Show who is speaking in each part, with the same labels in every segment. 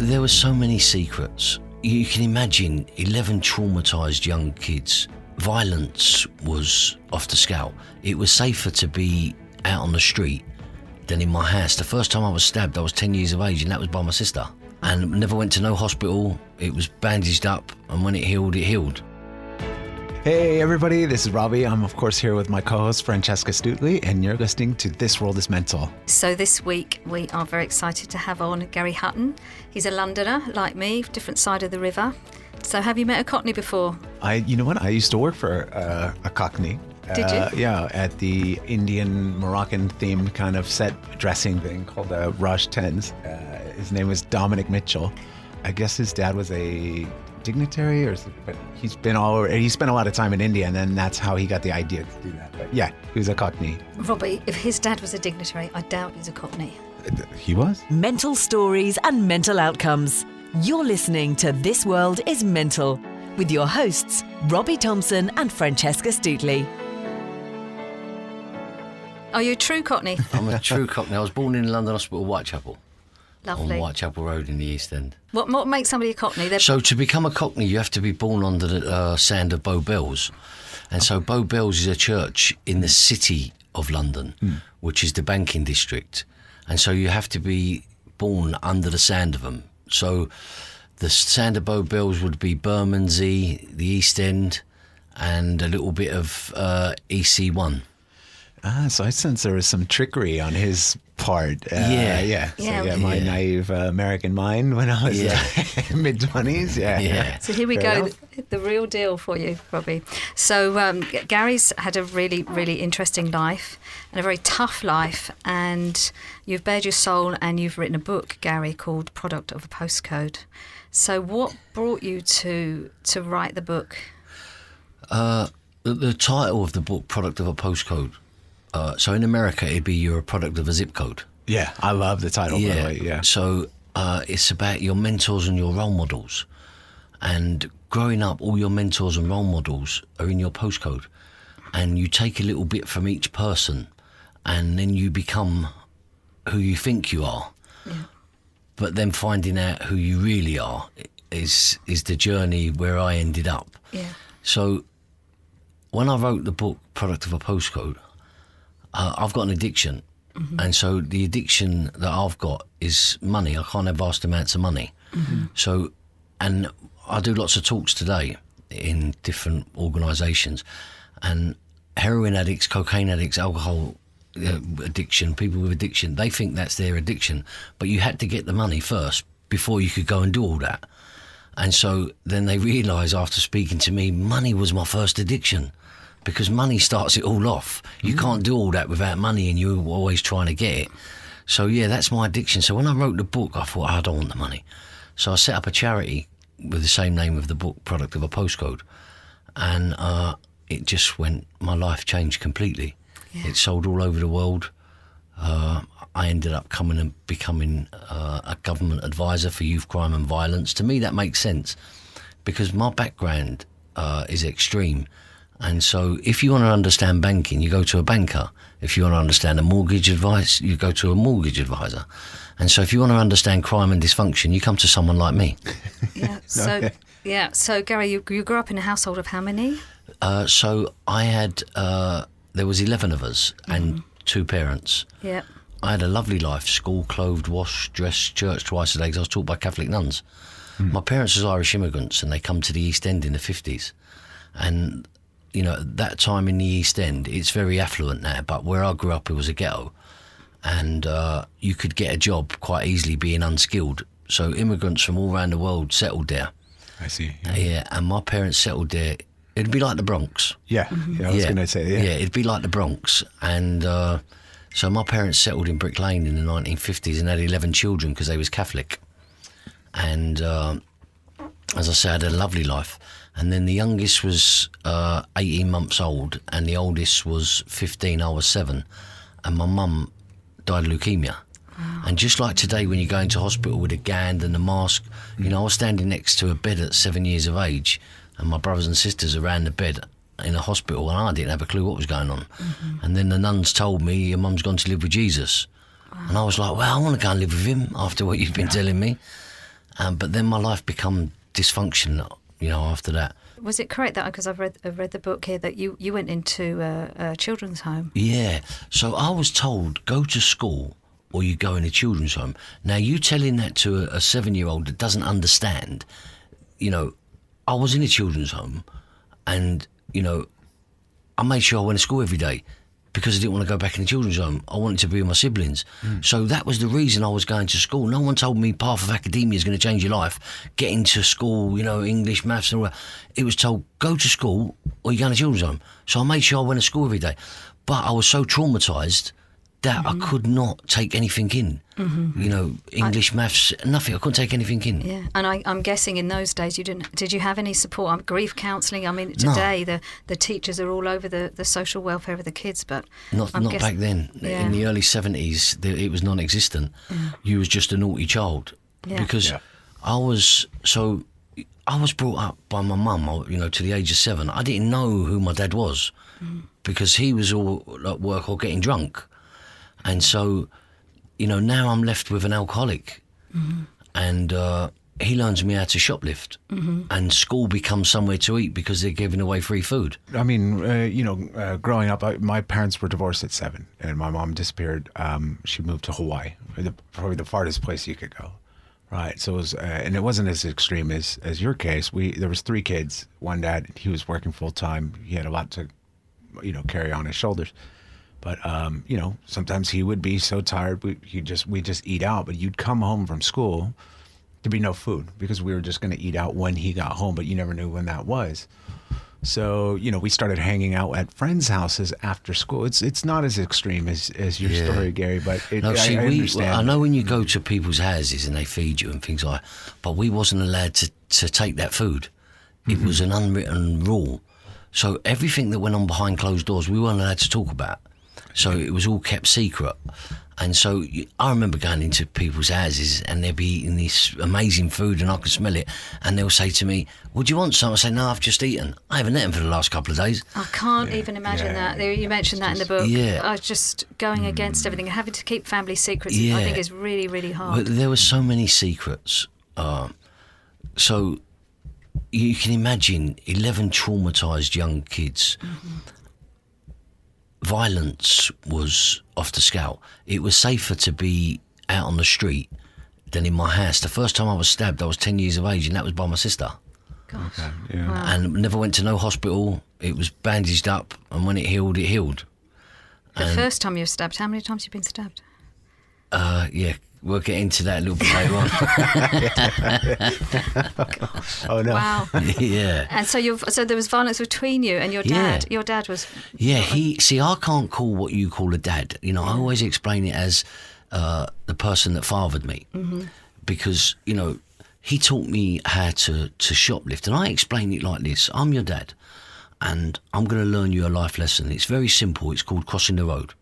Speaker 1: there were so many secrets. You can imagine 11 traumatised young kids. Violence was off the scale. It was safer to be out on the street than in my house. The first time I was stabbed, I was 10 years of age, and that was by my sister. And never went to no hospital. It was bandaged up, and when it healed, it healed.
Speaker 2: Hey everybody, this is Robbie. I'm of course here with my co-host Francesca Stutley, and you're listening to This World is Mental.
Speaker 3: So this week we are very excited to have on Gary Hutton. He's a Londoner, like me, different side of the river. So have you met a Cockney before?
Speaker 2: You know what? I used to work for a Cockney.
Speaker 3: Did you?
Speaker 2: Yeah, at the Indian Moroccan themed kind of set dressing thing called the Raj Tens. His name was Dominic Mitchell. I guess his dad was a dignitary, but he spent a lot of time in India, and then that's how he got the idea to do that. But yeah, he was a Cockney.
Speaker 3: Robbie, if his dad was a dignitary, I doubt he's a Cockney.
Speaker 2: He was?
Speaker 4: Mental stories and mental outcomes. You're listening to This World is Mental with your hosts, Robbie Thompson and Francesca Stutley.
Speaker 3: Are you a true Cockney?
Speaker 1: I'm a true Cockney. I was born in London Hospital, Whitechapel.
Speaker 3: Lovely.
Speaker 1: On Whitechapel Road in the East End.
Speaker 3: What makes somebody a Cockney?
Speaker 1: So to become a Cockney, you have to be born under the sound of Bow Bells. And so Bow Bells is a church in the city of London, which is the banking district. And so you have to be born under the sound of them. So the sound of Bow Bells would be Bermondsey, the East End, and a little bit of EC1.
Speaker 2: So I sense there was some trickery on his part.
Speaker 3: Yeah.
Speaker 2: So my naive American mind when I was mid-20s. Yeah.
Speaker 3: So here we go, the real deal for you, Robbie. So Gary's had a really, really interesting life and a very tough life, and you've bared your soul and you've written a book, Gary, called Product of a Postcode. So what brought you to write the book?
Speaker 1: The title of the book, Product of a Postcode. So in America, it'd be you're a product of a zip code.
Speaker 2: Yeah, I love the title, by the way. Yeah.
Speaker 1: So it's about your mentors and your role models. And growing up, all your mentors and role models are in your postcode. And you take a little bit from each person, and then you become who you think you are. Yeah. But then finding out who you really are is the journey where I ended up.
Speaker 3: Yeah. So
Speaker 1: when I wrote the book, Product of a Postcode, I've got an addiction. Mm-hmm. And so the addiction that I've got is money. I can't have vast amounts of money. Mm-hmm. So, and I do lots of talks today in different organisations, and heroin addicts, cocaine addicts, alcohol addiction, people with addiction, they think that's their addiction, but you had to get the money first before you could go and do all that. And so then they realise after speaking to me, money was my first addiction. Because money starts it all off. You can't do all that without money, and you're always trying to get it. So yeah, that's my addiction. So when I wrote the book, I thought, I don't want the money. So I set up a charity with the same name of the book, Product of a Postcode. And it just went, my life changed completely. Yeah. It sold all over the world. I ended up becoming a government advisor for youth crime and violence. To me, that makes sense because my background is extreme. And so if you want to understand banking, you go to a banker. If you want to understand a mortgage advice, you go to a mortgage advisor. And so if you want to understand crime and dysfunction, you come to someone like me.
Speaker 3: Yeah. So Gary, you grew up in a household of how many?
Speaker 1: So I had, there was 11 of us and 2 parents.
Speaker 3: Yeah.
Speaker 1: I had a lovely life, school, clothed, washed, dressed, church twice a day because I was taught by Catholic nuns. My parents was Irish immigrants, and they come to the East End in the 50s. And you know, at that time in the East End, it's very affluent now, but where I grew up, it was a ghetto. And you could get a job quite easily being unskilled. So immigrants from all around the world settled there.
Speaker 2: I see.
Speaker 1: Yeah, and my parents settled there. It'd be like the Bronx.
Speaker 2: Yeah, I was going to say,
Speaker 1: Yeah, it'd be like the Bronx. And so my parents settled in Brick Lane in the 1950s and had 11 children because they was Catholic. And as I said, I had a lovely life. And then the youngest was 18 months old, and the oldest was 15, I was 7. And my mum died of leukemia. Wow. And just like today, when you go into hospital with a gand and a mask, you know, I was standing next to a bed at 7 years of age, and my brothers and sisters around the bed in a hospital, and I didn't have a clue what was going on. Mm-hmm. And then the nuns told me, your mum's gone to live with Jesus. Wow. And I was like, well, I want to go and live with him after what you've been telling me. But then my life become dysfunctional, after that.
Speaker 3: Was it correct that, because I've read the book here, that you went into a children's home?
Speaker 1: Yeah. So I was told, go to school or you go in a children's home. Now, you telling that to a 7-year-old that doesn't understand, I was in a children's home and, I made sure I went to school every day because I didn't want to go back in the children's home. I wanted to be with my siblings. So that was the reason I was going to school. No one told me path of academia is going to change your life. Get into school, English, maths and all that. It was told, go to school or you go in a children's home. So I made sure I went to school every day. But I was so traumatised that I could not take anything in. English, maths, nothing. I couldn't take anything in.
Speaker 3: Yeah, and I'm guessing in those days you didn't. Did you have any support? Grief counselling. I mean, today the teachers are all over the social welfare of the kids, but
Speaker 1: not back then.
Speaker 3: Yeah.
Speaker 1: In the early 70s, it was non-existent. You was just a naughty child because I was brought up by my mum. To the age of 7, I didn't know who my dad was because he was all at work or getting drunk. And so, now I'm left with an alcoholic and he learns me how to shoplift and school becomes somewhere to eat because they're giving away free food.
Speaker 2: I mean, growing up, my parents were divorced at 7 and my mom disappeared. She moved to Hawaii, probably the farthest place you could go. Right. So it was, and it wasn't as extreme as your case. There was 3 kids. One dad, he was working full time. He had a lot to, carry on his shoulders. But, sometimes he would be so tired, we just eat out. But you'd come home from school, there'd be no food because we were just going to eat out when he got home, but you never knew when that was. So, we started hanging out at friends' houses after school. It's not as extreme as your story, Gary, but I understand.
Speaker 1: I know when you go to people's houses and they feed you and things like that, but we wasn't allowed to take that food. It was an unwritten rule. So everything that went on behind closed doors, we weren't allowed to talk about. So it was all kept secret. And so I remember going into people's houses and they'd be eating this amazing food and I could smell it. And they'll say to me, would you want some? I say, no, I've just eaten. I haven't eaten for the last couple of days.
Speaker 3: I can't even imagine that. You mentioned that in the book.
Speaker 1: Yeah.
Speaker 3: I was just going against everything. Having to keep family secrets, I think, is really, really hard.
Speaker 1: But there were so many secrets. So you can imagine 11 traumatised young kids. Violence was off the scale. It was safer to be out on the street than in my house. The first time I was stabbed, I was 10 years of age, and that was by my sister.
Speaker 3: Gosh.
Speaker 2: Okay, yeah.
Speaker 3: Wow.
Speaker 1: And never went to no hospital. It was bandaged up, and when it healed, it healed.
Speaker 3: The first time you were stabbed, how many times have you been stabbed?
Speaker 1: Yeah, we'll get into that a little bit later on.
Speaker 2: Oh no!
Speaker 3: Wow.
Speaker 1: Yeah.
Speaker 3: And so there was violence between you and your dad.
Speaker 1: Yeah.
Speaker 3: Your dad was.
Speaker 1: Yeah, I can't call what you call a dad. I always explain it as the person that fathered me, because he taught me how to shoplift, and I explain it like this: I'm your dad, and I'm going to learn you a life lesson. It's very simple. It's called crossing the road.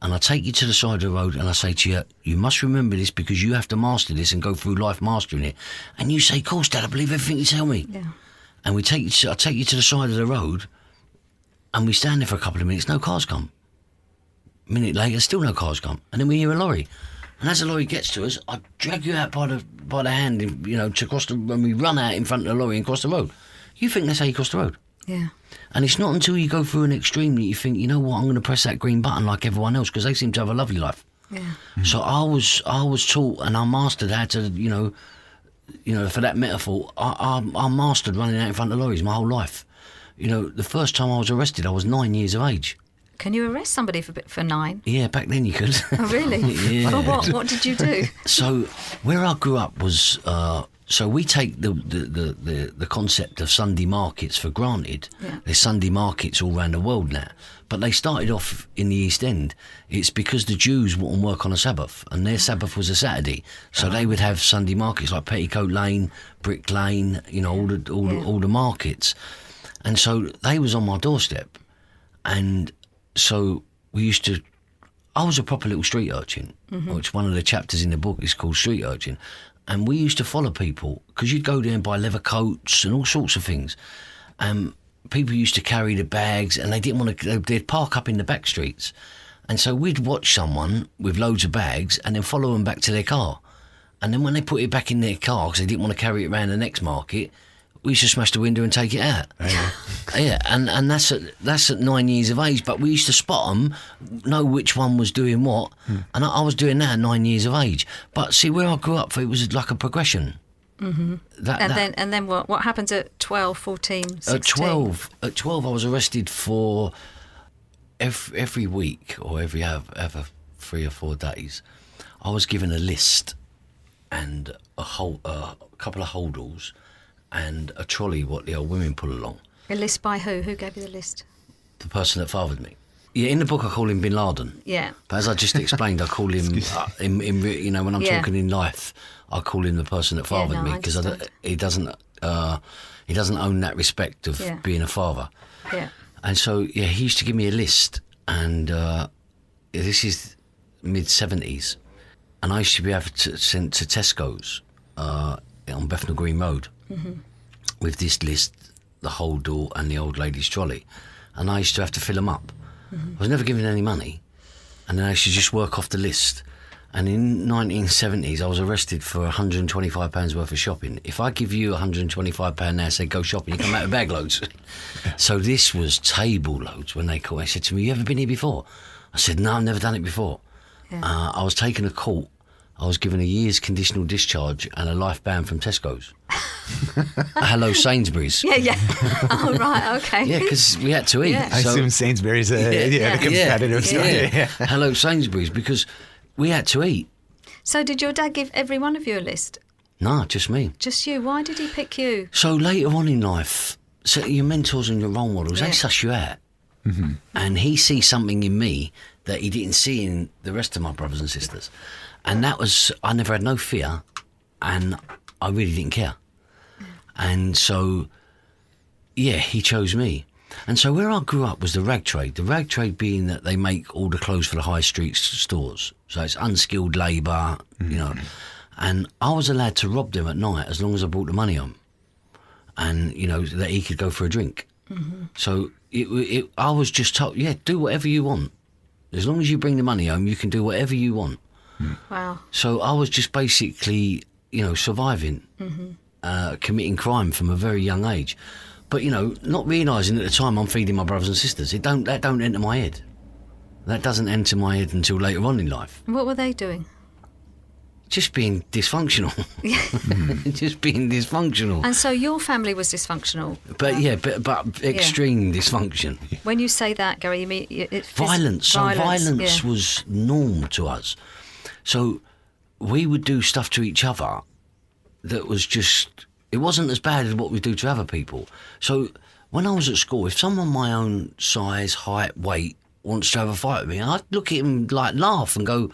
Speaker 1: And I take you to the side of the road and I say to you, you must remember this because you have to master this and go through life mastering it. And you say, of course, Dad, I believe everything you tell me.
Speaker 3: Yeah.
Speaker 1: And I take you to the side of the road and we stand there for a couple of minutes, no cars come. A minute later, still no cars come. And then we hear a lorry. And as the lorry gets to us, I drag you out by the hand, to cross and we run out in front of the lorry and cross the road. You think that's how you cross the road?
Speaker 3: Yeah.
Speaker 1: And it's not until you go through an extreme that you think, you know what, I'm going to press that green button like everyone else because they seem to have a lovely life.
Speaker 3: Yeah.
Speaker 1: So I was taught and I mastered how to, for that metaphor, I mastered running out in front of lorries my whole life. The first time I was arrested, I was 9 years of age.
Speaker 3: Can you arrest somebody for 9?
Speaker 1: Yeah, back then you could.
Speaker 3: Oh, really?
Speaker 1: Yeah.
Speaker 3: For what? What did you do?
Speaker 1: So where I grew up was... So we take the concept of Sunday markets for granted.
Speaker 3: Yeah.
Speaker 1: There's Sunday markets all around the world now. But they started off in the East End. It's because the Jews wouldn't work on a Sabbath, and their Sabbath was a Saturday. So they would have Sunday markets like Petticoat Lane, Brick Lane, all the markets. And so they was on my doorstep. And so I was a proper little street urchin, which one of the chapters in the book is called Street Urchin. And we used to follow people because you'd go there and buy leather coats and all sorts of things. And people used to carry the bags and they didn't want to, they'd park up in the back streets. And so we'd watch someone with loads of bags and then follow them back to their car. And then when they put it back in their car because they didn't want to carry it around the next market, we used to smash the window and take it out. Yeah, and that's at 9 years of age. But we used to spot them, know which one was doing what, and I was doing that at 9 years of age. But see, where I grew up, it was like a progression.
Speaker 3: Mm-hmm. And then what happens at 12, 14, 16?
Speaker 1: At 12, I was arrested for every week or every other 3 or 4 days. I was given a list and a couple of holdalls and a trolley what the old women pull along.
Speaker 3: A list by who? Who gave you the list?
Speaker 1: The person that fathered me. Yeah, in the book I call him Bin Laden.
Speaker 3: Yeah.
Speaker 1: But as I just explained, I call him, when I'm talking in life, I call him the person that fathered me because he doesn't own that respect of being a father.
Speaker 3: Yeah.
Speaker 1: And so, he used to give me a list, and this is mid-70s, and I used to be able to send to Tesco's on Bethnal Green Road with this list, the whole door and the old lady's trolley, and I used to have to fill them up. I was never given any money, and then I used to just work off the list. And in 1970s, I was arrested for £125 worth of shopping. If I give you £125 now, say go shopping, you come out with bag loads. So this was table loads when they called. They said to me, "You ever been here before?" I said, "No, I've never done it before." Yeah. I was taken to court. I was given a year's conditional discharge and a life ban from Tesco's. Hello, Sainsbury's.
Speaker 3: Yeah. Oh, right, okay.
Speaker 1: Yeah, because we had to eat.
Speaker 3: Yeah.
Speaker 2: I assume Sainsbury's the competitive store.
Speaker 1: Yeah. Hello, Sainsbury's, because we had to eat.
Speaker 3: So did your dad give every one of you a list?
Speaker 1: No, just me.
Speaker 3: Just you? Why did he pick you?
Speaker 1: So later on in life, so your mentors and your role models, they suss you out. Mm-hmm. And he sees something in me that he didn't see in the rest of my brothers and sisters. And that was, I never had no fear, and I really didn't care. And so, he chose me. And so where I grew up was the rag trade. The rag trade being that they make all the clothes for the high street stores. So it's unskilled labour, And I was allowed to rob them at night as long as I brought the money home. And, that he could go for a drink. Mm-hmm. So I was just told, do whatever you want. As long as you bring the money home, you can do whatever you want.
Speaker 3: Wow.
Speaker 1: So I was just basically, surviving, committing crime from a very young age. But, not realising at the time I'm feeding my brothers and sisters. That don't enter my head. That doesn't enter my head until later on in life.
Speaker 3: What were they doing?
Speaker 1: Just being dysfunctional. Just being dysfunctional.
Speaker 3: And so your family was dysfunctional?
Speaker 1: But extreme dysfunction.
Speaker 3: When you say that, Gary, you mean...
Speaker 1: Violence. So violence was norm to us. So we would do stuff to each other that was just... It wasn't as bad as what we do to other people. So when I was at school, if someone my own size, height, weight wants to have a fight with me, I'd look at him laugh and go,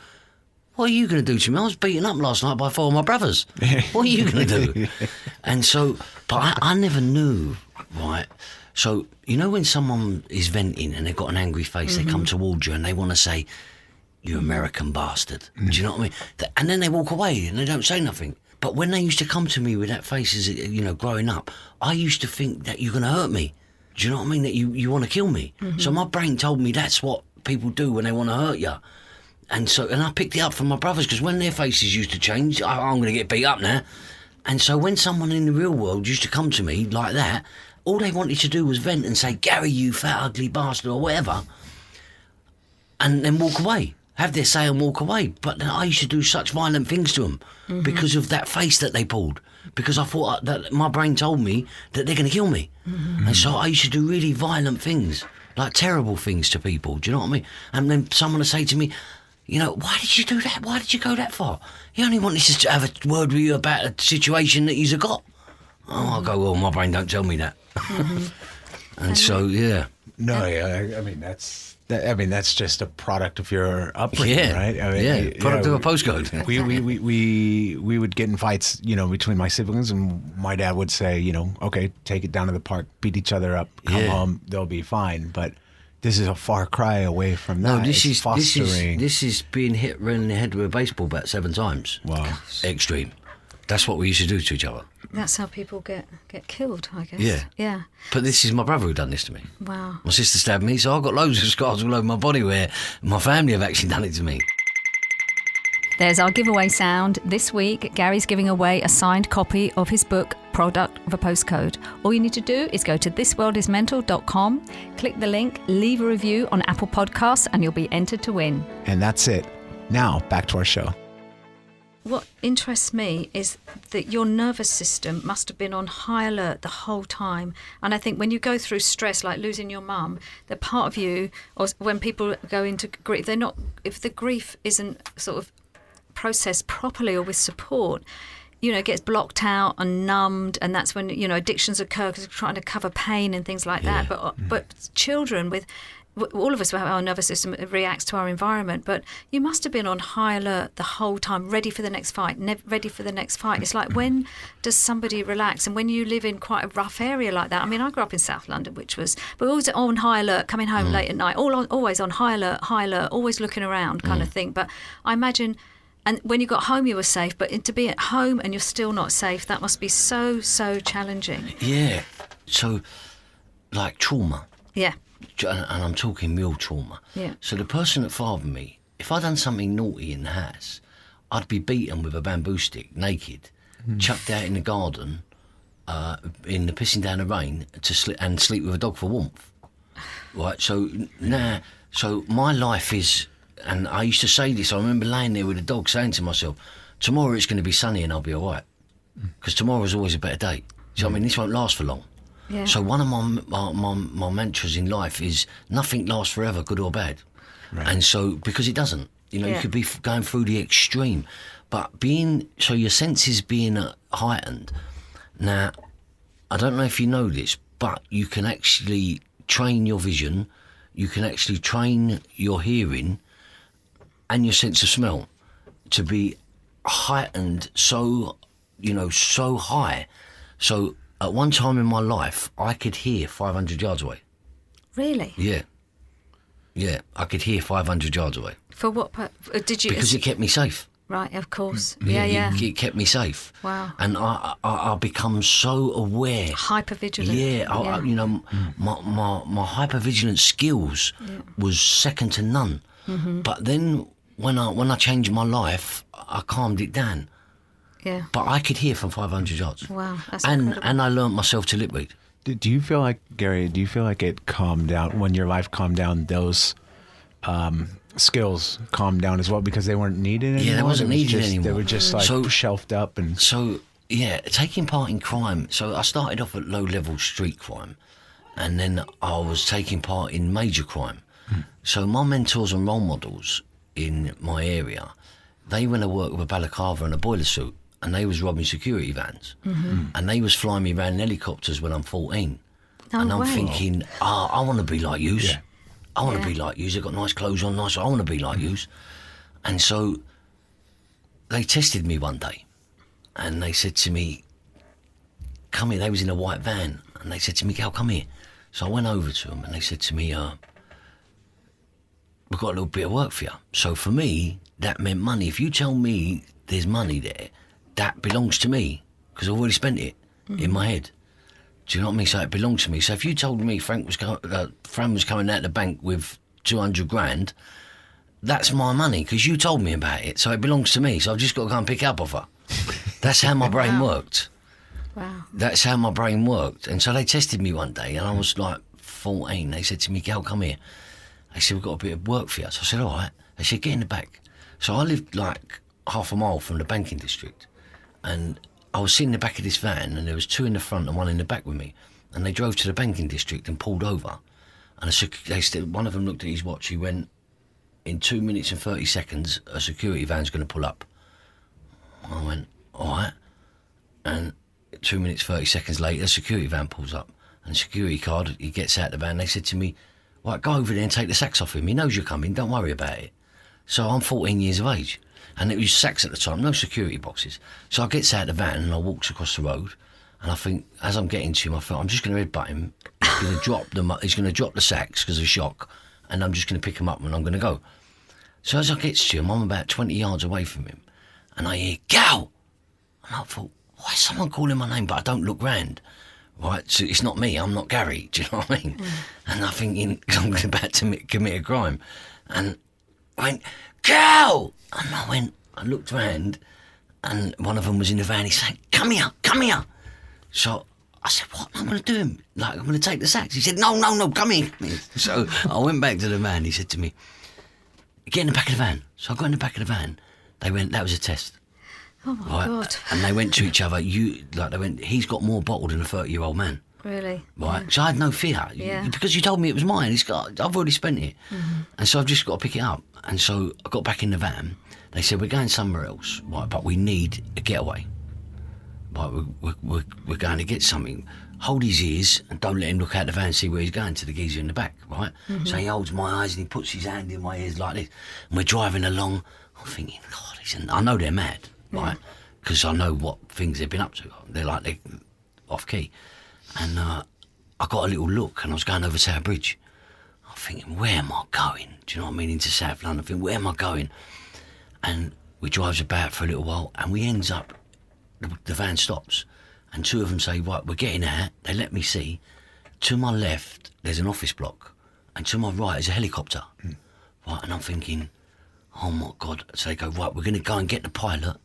Speaker 1: "What are you going to do to me? I was beaten up last night by 4 of my brothers. What are you going to do?" And so, but I never knew, right? So, when someone is venting and they've got an angry face, they come towards you and they want to say, "You American bastard." Do you know what I mean? And then they walk away and they don't say nothing. But when they used to come to me with that face, as growing up, I used to think that you're going to hurt me. Do you know what I mean? That you want to kill me. Mm-hmm. So my brain told me that's what people do when they want to hurt you. And I picked it up from my brothers, because when their faces used to change, I'm going to get beat up now. And so when someone in the real world used to come to me like that, all they wanted to do was vent and say, "Gary, you fat, ugly bastard," or whatever, and then walk away. Have their say and walk away. But I used to do such violent things to them because of that face that they pulled. Because I thought that my brain told me that they're going to kill me. Mm-hmm. And so I used to do really violent things, like terrible things to people. Do you know what I mean? And then someone would say to me, "Why did you do that? Why did you go that far? He only wanted to have a word with you about a situation that he's got." Oh, I go, "Well, my brain don't tell me that." And so,
Speaker 2: No, I mean, that's just a product of your upbringing, right? I mean,
Speaker 1: product of a postcode.
Speaker 2: We would get in fights, between my siblings, and my dad would say, "Okay, take it down to the park, beat each other up, come home, they'll be fine." But this is a far cry away from that.
Speaker 1: No, this is
Speaker 2: fostering.
Speaker 1: This is being hit right in the head with a baseball bat 7 times.
Speaker 2: Wow,
Speaker 1: extreme. That's what we used to do to each other.
Speaker 3: That's how people get killed, I guess.
Speaker 1: Yeah. But this is my brother who done this to me.
Speaker 3: Wow.
Speaker 1: My sister stabbed me, so I've got loads of scars all over my body where my family have actually done it to me.
Speaker 3: There's our giveaway sound. This week, Gary's giving away a signed copy of his book, Product of a Postcode. All you need to do is go to thisworldismental.com, click the link, leave a review on Apple Podcasts, and you'll be entered to win.
Speaker 2: And that's it. Now, back to our show.
Speaker 3: What interests me is that your nervous system must have been on high alert the whole time. And I think when you go through stress, like losing your mum, the part of you, or when people go into grief, if the grief isn't sort of processed properly or with support, it gets blocked out and numbed, and that's when, addictions occur because you're trying to cover pain and things like that. But children all of us, our nervous system reacts to our environment, but you must have been on high alert the whole time, ready for the next fight, ready for the next fight. It's like, when does somebody relax? And when you live in quite a rough area like that, I mean, I grew up in South London, but always on high alert, coming home late at night, always on high alert, always looking around kind of thing. But I imagine, and when you got home, you were safe, but to be at home and you're still not safe, that must be so, so challenging.
Speaker 1: Yeah. So, like trauma.
Speaker 3: Yeah.
Speaker 1: And I'm talking real trauma.
Speaker 3: Yeah.
Speaker 1: So the person that fathered me, if I'd done something naughty in the house, I'd be beaten with a bamboo stick, naked, chucked out in the garden, in the pissing down the rain, and sleep with a dog for warmth. Right. So now, my life is, and I used to say this. I remember laying there with a dog, saying to myself, "Tomorrow it's going to be sunny and I'll be all right, because tomorrow's always a better day." So I mean, this won't last for long.
Speaker 3: Yeah.
Speaker 1: So one of my mantras in life is nothing lasts forever, good or bad. Right. And so, because it doesn't, you could be going through the extreme, but so your senses being heightened. Now, I don't know if you know this, but you can actually train your vision, you can actually train your hearing and your sense of smell to be heightened so high. So, at one time in my life, I could hear 500 yards away.
Speaker 3: Really?
Speaker 1: Yeah. Yeah, I could hear 500 yards away.
Speaker 3: For what did you...
Speaker 1: Because it kept me safe.
Speaker 3: Right, of course.
Speaker 1: Yeah. It kept me safe.
Speaker 3: Wow.
Speaker 1: And I become so aware.
Speaker 3: Hypervigilant.
Speaker 1: Yeah. My hypervigilant skills was second to none. Mm-hmm. But then when I changed my life, I calmed it down.
Speaker 3: Yeah.
Speaker 1: But I could hear from 500 yards.
Speaker 3: Wow, that's incredible.
Speaker 1: And I learnt myself to lip read.
Speaker 2: Do you feel like, Gary, it calmed down, when your life calmed down, those skills calmed down as well, because they weren't needed anymore?
Speaker 1: Yeah, they wasn't needed anymore.
Speaker 2: They were just shelved up. And
Speaker 1: so, yeah, taking part in crime. So I started off at low-level street crime, and then I was taking part in major crime. So my mentors and role models in my area, they went to work with a balaclava and a boiler suit, and they was robbing security vans. Mm-hmm. And they was flying me around in helicopters when I'm 14. And I'm thinking, I want to be like yous. Yeah. I want to be like yous. They've got nice clothes on, I want to be like yous. And so they tested me one day, and they said to me, come here. They was in a white van, and they said to me, Gal, come here. So I went over to them, and they said to me, we've got a little bit of work for you. So for me, that meant money. If you tell me there's money there, that belongs to me, because I've already spent it in my head. Do you know what I mean? So it belonged to me. So if you told me Fran was coming out of the bank with 200 grand, that's my money, because you told me about it. So it belongs to me. So I've just got to go and pick it up off her. That's how my brain worked.
Speaker 3: Wow. That's
Speaker 1: how my brain worked. And so they tested me one day, and I was like 14. They said to me, Gal, come here. They said, we've got a bit of work for you. So I said, all right. They said, get in the back. So I lived like half a mile from the banking district. And I was sitting in the back of this van, and there was two in the front and one in the back with me. And they drove to the banking district and pulled over. And one of them looked at his watch. He went, in 2 minutes and 30 seconds, a security van's going to pull up. I went, all right. And 2 minutes, 30 seconds later, a security van pulls up. And the security guard, he gets out the van. They said to me, right, go over there and take the sacks off him. He knows you're coming. Don't worry about it. So I'm 14 years of age. And it was sacks at the time, no security boxes. So I gets out of the van and I walks across the road, and I think, as I'm getting to him, I thought, I'm just going to headbutt him. He's going to drop the sacks because of shock, and I'm just going to pick him up and I'm going to go. So as I get to him, I'm about 20 yards away from him, and I hear, Gal! And I thought, why is someone calling my name? But I don't look round. Right, so it's not me, I'm not Gary, do you know what I mean? And I'm thinking, I'm about to commit a crime. And I went, Gal! And I I looked round, and one of them was in the van. He said, come here. So I said, what am I going to do? Like, I'm going to take the sacks. He said, no, come here. So I went back to the van. He said to me, get in the back of the van. So I got in the back of the van. They went, that was a test.
Speaker 3: Oh my God.
Speaker 1: And they went to each other, he's got more bottle than a 30-year-old man.
Speaker 3: Really?
Speaker 1: Right.
Speaker 3: Yeah.
Speaker 1: So I had no fear.
Speaker 3: Yeah.
Speaker 1: Because you told me it was mine. I've already spent it.
Speaker 3: Mm-hmm.
Speaker 1: And so I've just got to pick it up. And so I got back in the van. They said, we're going somewhere else, right, but we need a getaway. Right, we're going to get something. Hold his ears and don't let him look out the van and see where he's going, to the geezer in the back, right? Mm-hmm. So he holds my eyes and he puts his hand in my ears like this. And we're driving along. I'm thinking, God, I know they're mad, right? Because I know what things they've been up to. They're off key. And I got a little look, and I was going over Tower Bridge. I'm thinking, where am I going? Do you know what I mean? Into South London. I'm thinking, where am I going? And we drives about for a little while, and we ends up, the van stops, and two of them say, right, we're getting out. They let me see. To my left, there's an office block, and to my right is a helicopter. Right, and I'm thinking, oh my God. So they go, right, we're going to go and get the pilot.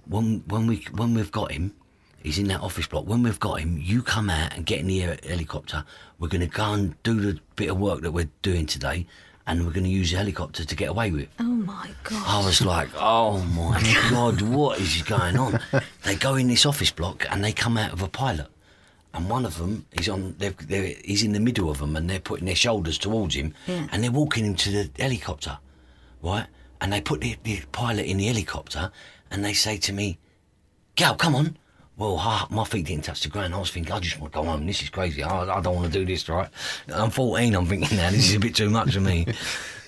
Speaker 1: When we've got him, he's in that office block. When we've got him, you come out and get in the helicopter. We're going to go and do the bit of work that we're doing today, and we're going to use the helicopter to get away with.
Speaker 3: Oh my God.
Speaker 1: I was like, oh my God, what is going on? They go in this office block and they come out with a pilot. And one of them is he's in the middle of them, and they're putting their shoulders towards him, and they're walking him to the helicopter, right? And they put the pilot in the helicopter, and they say to me, Gal, come on. Well, my feet didn't touch the ground. I was thinking, I just want to go home. This is crazy. I don't want to do this, right? I'm 14. I'm thinking, now this is a bit too much for me.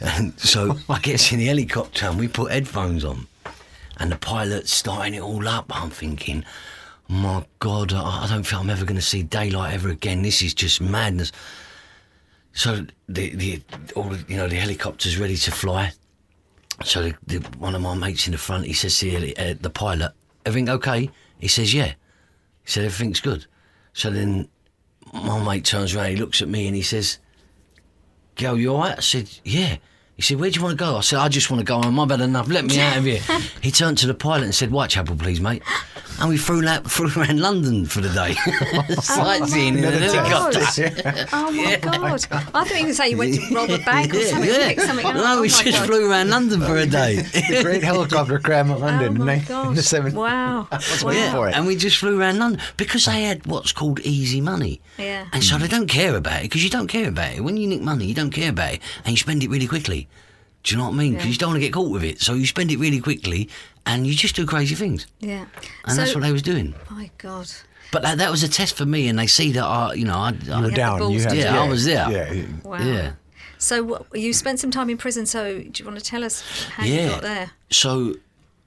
Speaker 1: And so I get in the helicopter and we put headphones on. And the pilot's starting it all up. I'm thinking, my God, I don't think I'm ever going to see daylight ever again. This is just madness. So the helicopter's ready to fly. So one of my mates in the front, he says to the pilot, everything okay? He says, yeah. He said, everything's good. So then my mate turns around, he looks at me and he says, Gal, you all right? I said, yeah. He said, where do you want to go? I said, I just want to go home. I've had enough. Let me out of here. He turned to the pilot and said, Whitechapel, please, mate. And we flew around London for the day. Sightseeing in an helicopter.
Speaker 3: Oh my God. I thought you were going to say you went to rob a bank or something. Pick something up.
Speaker 1: No, we just flew around London for a day.
Speaker 2: The great helicopter cram of London.
Speaker 3: Oh my
Speaker 2: in
Speaker 3: gosh.
Speaker 2: the 70s.
Speaker 3: Wow.
Speaker 2: For it.
Speaker 1: And we just flew around London because they had what's called easy money.
Speaker 3: Yeah.
Speaker 1: And so they don't care about it, because you don't care about it. When you nick money, you don't care about it, and you spend it really quickly. Do you know what I mean? Because you don't want to get caught with it. So you spend it really quickly and you just do crazy things.
Speaker 3: Yeah.
Speaker 1: And that's what they was doing.
Speaker 3: My God.
Speaker 1: But that was a test for me, and they see that I
Speaker 2: You were
Speaker 3: had the
Speaker 2: down.
Speaker 3: balls
Speaker 2: You had,
Speaker 3: to
Speaker 1: I was there.
Speaker 2: Yeah.
Speaker 3: Wow.
Speaker 1: Yeah.
Speaker 3: So you spent some time in prison. So do you want to tell us how you got there?
Speaker 1: So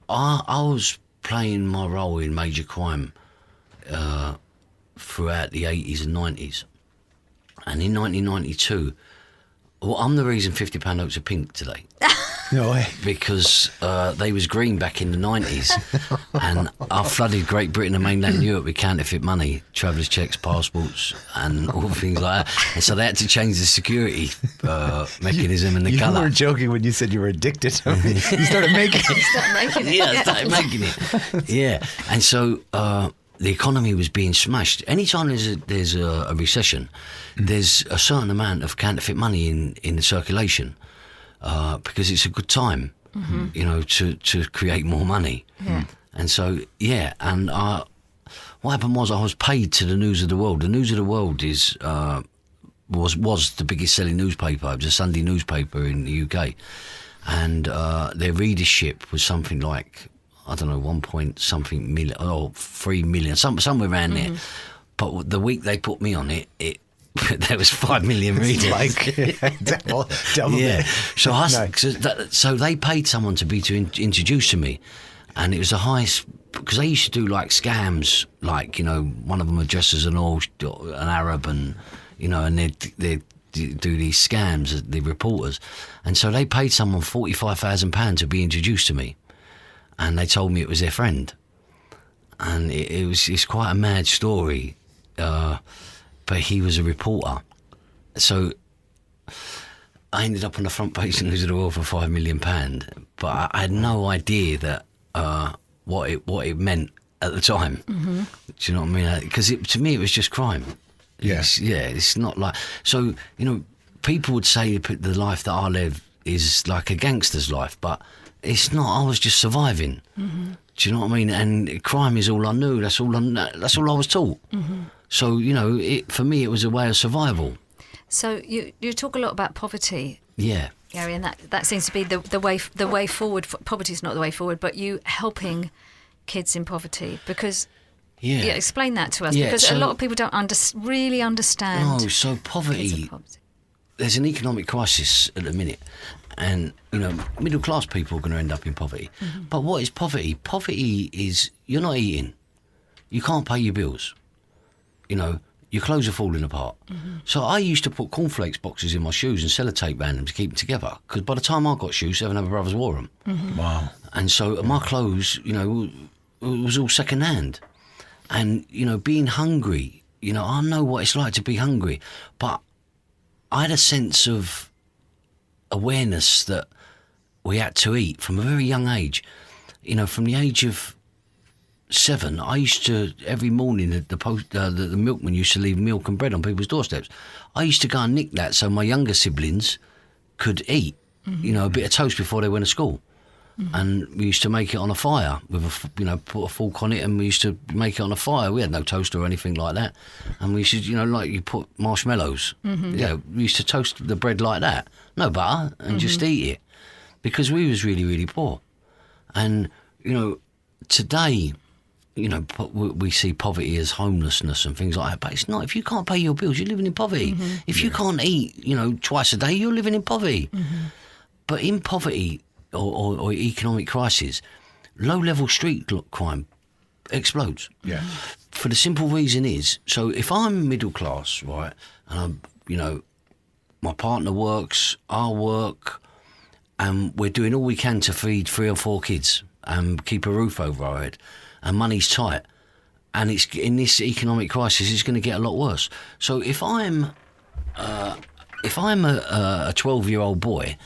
Speaker 1: I was playing my role in major crime throughout the 80s and 90s. And in 1992, I'm the reason £50 notes are pink today.
Speaker 2: No way.
Speaker 1: Because they was green back in the 90s, and I flooded Great Britain and mainland Europe with counterfeit money, travellers' checks, passports, and all things like that. And so they had to change the security mechanism and the colour.
Speaker 2: You were joking when you said you were addicted to it. You started making it.
Speaker 3: Stop making it.
Speaker 1: Yeah, I started making it. Yeah, and so the economy was being smashed. Anytime there's a recession, there's a certain amount of counterfeit money in the circulation, because it's a good time, to create more money.
Speaker 3: Yeah.
Speaker 1: And so, and what happened was I was paid to the News of the World. The News of the World was the biggest selling newspaper. It was a Sunday newspaper in the UK, and their readership was something like, I don't know, 1 point something million or 3 million, somewhere around there. But the week they put me on it there was 5 million readers.
Speaker 2: double
Speaker 1: yeah.
Speaker 2: it.
Speaker 1: So so they paid someone to introduce to me, and it was the highest, because they used to do like scams, like, one of them would dress as an Arab, and and they do these scams, the reporters, and so they paid someone £45,000 to be introduced to me. And they told me it was their friend. And it's quite a mad story. But he was a reporter. So I ended up on the front page of News of the World for £5 million. But I had no idea that what it meant at the time. Do you know what I mean? Because to me it was just crime.
Speaker 2: Yeah.
Speaker 1: It's not like... So, you know, people would say the life that I live is like a gangster's life, but it's not. I was just surviving. Do you know what I mean? And crime is all I knew. That's all I was taught. So, you know, for me it was a way of survival.
Speaker 3: So you talk a lot about poverty.
Speaker 1: Yeah.
Speaker 3: Gary, and that seems to be the way forward. Poverty is not the way forward, but you helping kids in poverty, because explain that to us, because a lot of people don't really understand.
Speaker 1: No, so poverty. There's an economic crisis at the minute, and you know, middle class people are going to end up in poverty. But what is poverty? Poverty is you're not eating, you can't pay your bills, you know. Your clothes are falling apart. So I used to put cornflakes boxes in my shoes and sellotape around them to keep them together. Because by the time I got shoes, 7 other brothers wore them.
Speaker 2: Wow.
Speaker 1: And so my clothes, you know, it was all second hand. And, you know, being hungry, you know, I know what it's like to be hungry. But I had a sense of awareness that we had to eat from a very young age. You know, from the age of 7, I used to, every morning, the milkman used to leave milk and bread on people's doorsteps. I used to go and nick that so my younger siblings could eat, you know, a bit of toast before they went to school. And we used to make it on a fire with put a fork on it, and we used to make it on a fire. We had no toaster or anything like that. And we used to, you know, like you put marshmallows. Yeah, we used to toast the bread like that. No butter, and just eat it. Because we was really, really poor. And, you know, today, you know, we see poverty as homelessness and things like that, but it's not. If you can't pay your bills, you're living in poverty. If you can't eat, you know, twice a day, you're living in poverty. But in poverty or economic crisis, low-level street crime explodes.
Speaker 2: Yeah.
Speaker 1: For the simple reason is, so if I'm middle class, right, and I'm, you know, my partner works, I work, and we're doing all we can to feed 3 or 4 kids and keep a roof over our head, and money's tight, and it's in this economic crisis, it's going to get a lot worse. So if I'm a 12-year-old boy,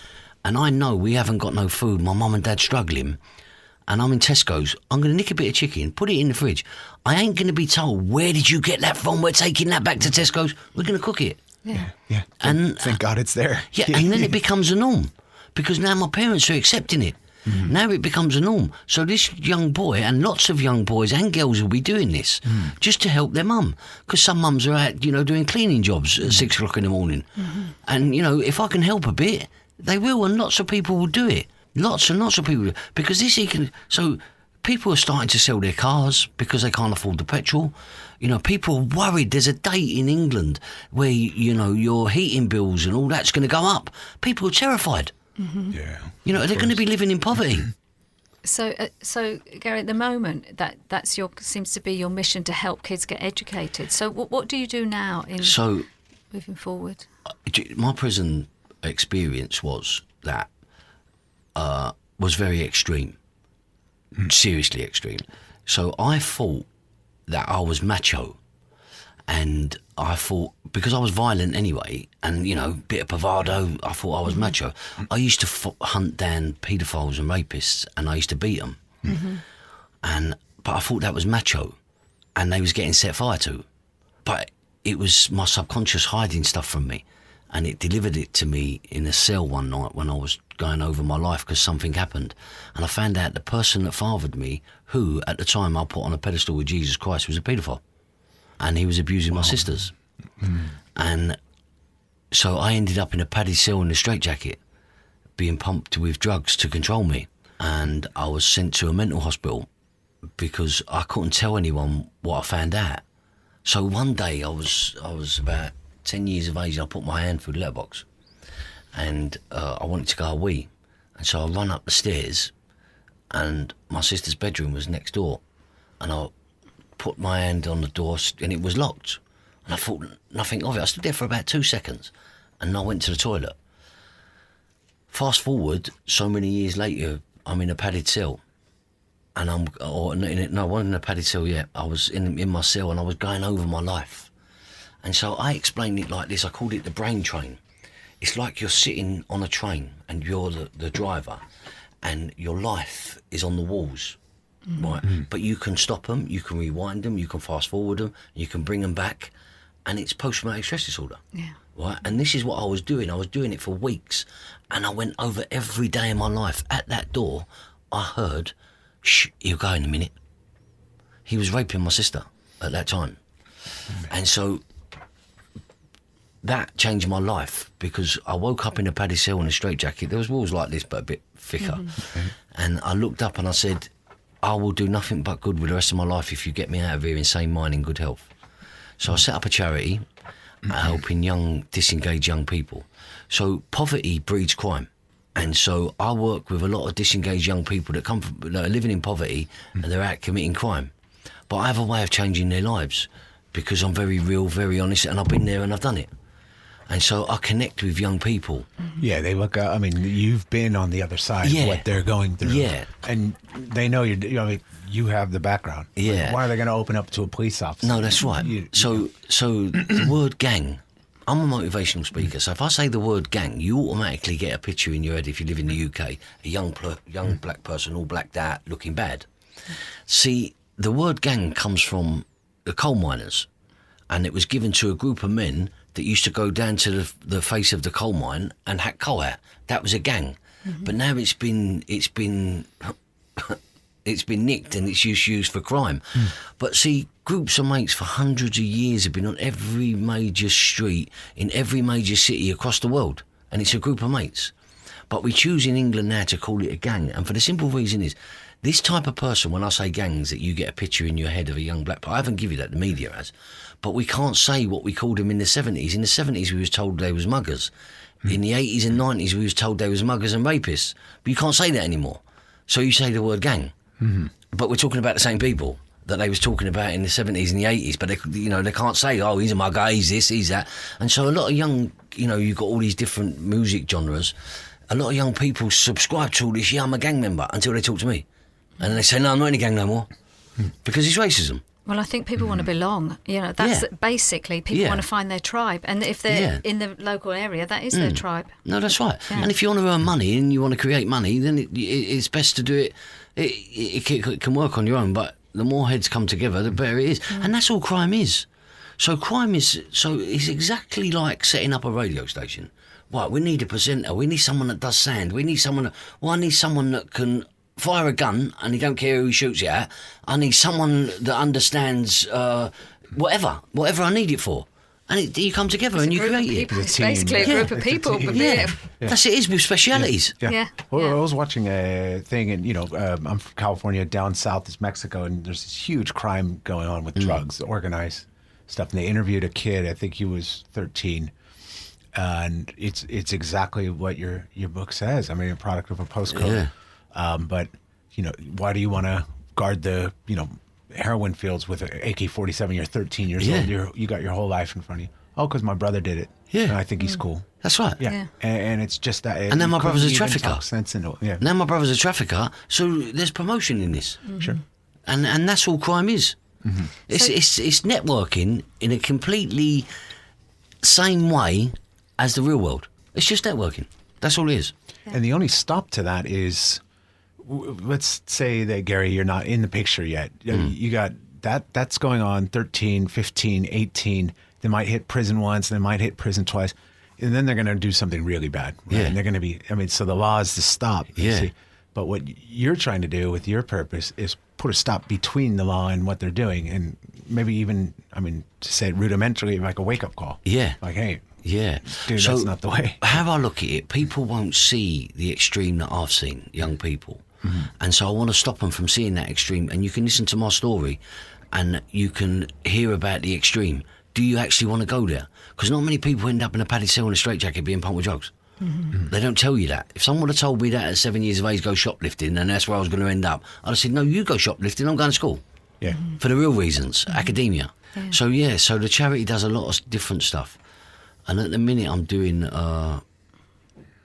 Speaker 1: and I know we haven't got no food, my mum and dad's struggling, and I'm in Tesco's, I'm going to nick a bit of chicken, put it in the fridge. I ain't going to be told, where did you get that from? We're taking that back to Tesco's. We're going to cook it.
Speaker 2: Yeah.
Speaker 1: And
Speaker 2: thank God it's there.
Speaker 1: Yeah, and then it becomes a norm, because now my parents are accepting it. Now it becomes a norm. So this young boy, and lots of young boys and girls, will be doing this just to help their mum. Because some mums are out, you know, doing cleaning jobs at 6 o'clock in the morning. And, you know, if I can help a bit, they will, and lots of people will do it. Lots and lots of people. Because so people are starting to sell their cars because they can't afford the petrol. You know, people are worried. There's a date in England where, you know, your heating bills and all that's going to go up. People are terrified.
Speaker 2: Yeah.
Speaker 1: You know, they're going to be living in poverty.
Speaker 3: So Gary, at the moment, that's seems to be your mission, to help kids get educated. So what do you do now moving forward?
Speaker 1: My prison experience was very extreme, seriously extreme. So I thought that I was macho, and I thought, because I was violent anyway, and, you know, bit of bravado, I thought I was macho. I used to hunt down paedophiles and rapists, and I used to beat them. But I thought that was macho, and they was getting set fire to. But it was my subconscious hiding stuff from me, and it delivered it to me in a cell one night when I was going over my life because something happened. And I found out the person that fathered me, who at the time I put on a pedestal with Jesus Christ, was a paedophile. And he was abusing my sisters. And so I ended up in a padded cell in a straitjacket, being pumped with drugs to control me. And I was sent to a mental hospital because I couldn't tell anyone what I found out. So one day I was about 10 years of age, and I put my hand through the letterbox, and I wanted to go a wee. And so I run up the stairs, and my sister's bedroom was next door, and I put my hand on the door, and it was locked. And I thought nothing of it. I stood there for about 2 seconds, and I went to the toilet. Fast forward, so many years later, I'm in a padded cell, and I wasn't in a padded cell yet. I was in my cell, and I was going over my life. And so I explained it like this. I called it the brain train. It's like you're sitting on a train, and you're the driver, and your life is on the walls, right? But you can stop them, you can rewind them, you can fast forward them, you can bring them back, and it's post-traumatic stress disorder.
Speaker 3: Yeah.
Speaker 1: Right, and this is what I was doing. I was doing it for weeks, and I went over every day of my life. At that door, I heard, "Shh, he'll go in a minute." He was raping my sister at that time, and so that changed my life because I woke up in a padded cell in a straitjacket. There was walls like this, but a bit thicker, and I looked up and I said, "I will do nothing but good with the rest of my life if you get me out of here in sane mind and good health." So I set up a charity. Helping disengaged young people. So poverty breeds crime. And so I work with a lot of disengaged young people that are living in poverty and they're out committing crime. But I have a way of changing their lives because I'm very real, very honest, and I've been there and I've done it. And so I connect with young people.
Speaker 2: Yeah, they look. I mean, you've been on the other side of what they're going through.
Speaker 1: Yeah,
Speaker 2: and they know you have the background.
Speaker 1: Yeah.
Speaker 2: Like, why are they going to open up to a police officer?
Speaker 1: No, that's right. So the word gang. I'm a motivational speaker, so if I say the word gang, you automatically get a picture in your head if you live in the UK, a young black person all blacked out, looking bad. See, the word gang comes from the coal miners, and it was given to a group of men that used to go down to the face of the coal mine and hack coal out. That was a gang. But now it's been nicked and it's used for crime. But see, groups of mates for hundreds of years have been on every major street in every major city across the world, and it's a group of mates. But we choose in England now to call it a gang, and for the simple reason is, this type of person, when I say gangs, that you get a picture in your head of a young black person, I haven't given you that, the media has, but we can't say what we called them in the 70s. In the 70s we was told they was muggers. In the 80s and 90s we was told they was muggers and rapists. But you can't say that anymore. So you say the word gang. But we're talking about the same people that they was talking about in the 70s and the 80s, but they can't say, oh, he's a mugger, he's this, he's that. And so a lot of young, you've got all these different music genres, a lot of young people subscribe to all this, yeah, I'm a gang member, until they talk to me. And then they say, no, I'm not in a gang no more, because it's racism.
Speaker 3: Well, I think people want to belong. That's basically, people want to find their tribe. And if they're in the local area, that is their tribe.
Speaker 1: No, that's right.
Speaker 3: Yeah.
Speaker 1: And if you want to earn money and you want to create money, then it's best to do it. It can work on your own, but the more heads come together, the better it is. And that's all crime is. So it's exactly like setting up a radio station. Right, we need a presenter, we need someone that does sound, I need someone that can fire a gun and he don't care who he shoots it at. I need someone that understands whatever I need it for. And you come together and you create it.
Speaker 3: It's basically a group of people.
Speaker 1: That's it is with specialities.
Speaker 2: Yeah. Well, I was watching a thing, and I'm from California. Down south is Mexico, and there's this huge crime going on with drugs, organized stuff. And they interviewed a kid. I think he was 13, and it's exactly what your book says. I mean, a product of a postcode. Yeah. But why do you want to guard the heroin fields with an AK-47? You're 13 years old. You got your whole life in front of you. Oh, because my brother did it. Yeah. And I think he's cool.
Speaker 1: That's right.
Speaker 2: Yeah. And it's just that.
Speaker 1: And then my brother's a trafficker.
Speaker 2: Yeah.
Speaker 1: Now my brother's a trafficker, so there's promotion in this.
Speaker 2: Sure.
Speaker 1: And that's all crime is. It's networking in a completely same way as the real world. It's just networking. That's all it is.
Speaker 2: Yeah. And the only stop to that is, let's say that, Gary, you're not in the picture yet. You got that's going on 13, 15, 18. They might hit prison once, they might hit prison twice, and then they're going to do something really bad. Right? Yeah. And they're going to be, so the law is to stop.
Speaker 1: Yeah.
Speaker 2: See? But what you're trying to do with your purpose is put a stop between the law and what they're doing, and maybe even, to say it rudimentarily, like a wake-up call.
Speaker 1: Yeah.
Speaker 2: Like, hey,
Speaker 1: yeah,
Speaker 2: dude, so that's not the way.
Speaker 1: How I look at it, people won't see the extreme that I've seen, young people. And so I want to stop them from seeing that extreme. And you can listen to my story and you can hear about the extreme. Do you actually want to go there? Because not many people end up in a padded cell in a straitjacket being pumped with drugs. They don't tell you that. If someone would have told me that at 7 years of age, go shoplifting, and that's where I was going to end up, I'd have said, no, you go shoplifting, I'm going to school.
Speaker 2: Yeah.
Speaker 1: For the real reasons, academia. Yeah. So the charity does a lot of different stuff. And at the minute I'm doing an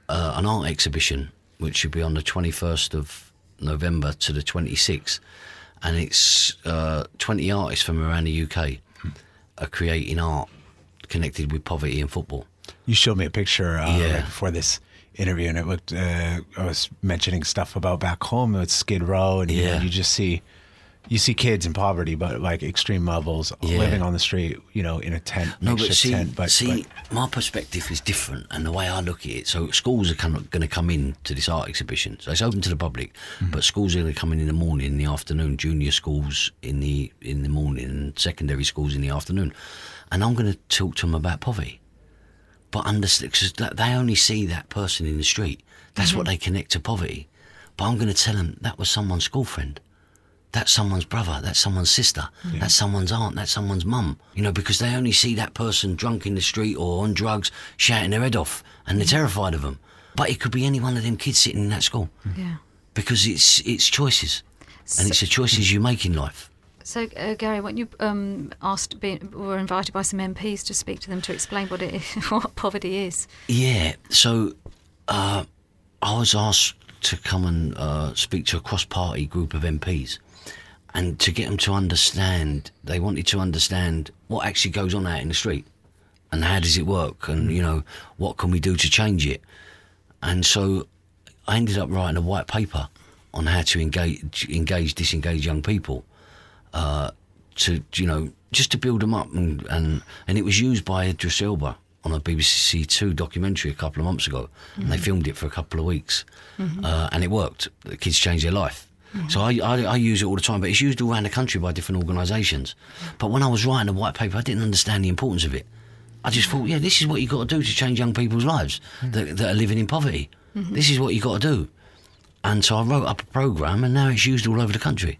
Speaker 1: art exhibition, which should be on the 21st of November to the 26th. And it's 20 artists from around the UK are creating art connected with poverty and football.
Speaker 2: You showed me a picture right before this. interview, and I was mentioning stuff about back home with Skid Row, and you just see kids in poverty, but like extreme levels, living on the street, in a tent, tent. But
Speaker 1: my perspective is different, and the way I look at it. So schools are going to come in to this art exhibition. So it's open to the public, but schools are going to come in the morning, in the afternoon. Junior schools in the morning, and secondary schools in the afternoon. And I'm going to talk to them about poverty, but understand, because they only see that person in the street. That's what they connect to poverty. But I'm going to tell them that was someone's school friend. That's someone's brother, that's someone's sister, that's someone's aunt, that's someone's mum. Because they only see that person drunk in the street or on drugs, shouting their head off, and they're terrified of them. But it could be any one of them kids sitting in that school. Yeah. Because it's choices, and it's the choices you make in life.
Speaker 3: So, Gary, when you were invited by some MPs to speak to them to explain what poverty is. Yeah,
Speaker 1: so I was asked to come and speak to a cross-party group of MPs, and to get them to understand, they wanted to understand what actually goes on out in the street, and how does it work, and what can we do to change it. And so I ended up writing a white paper on how to disengage young people, just to build them up, and it was used by Idris Elba on a BBC Two documentary a couple of months ago, and they filmed it for a couple of weeks, and it worked. The kids changed their life. So I use it all the time, but it's used all around the country by different organisations. But when I was writing the white paper, I didn't understand the importance of it. I just thought, this is what you've got to do to change young people's lives that are living in poverty. This is what you've got to do. And so I wrote up a programme, and now it's used all over the country.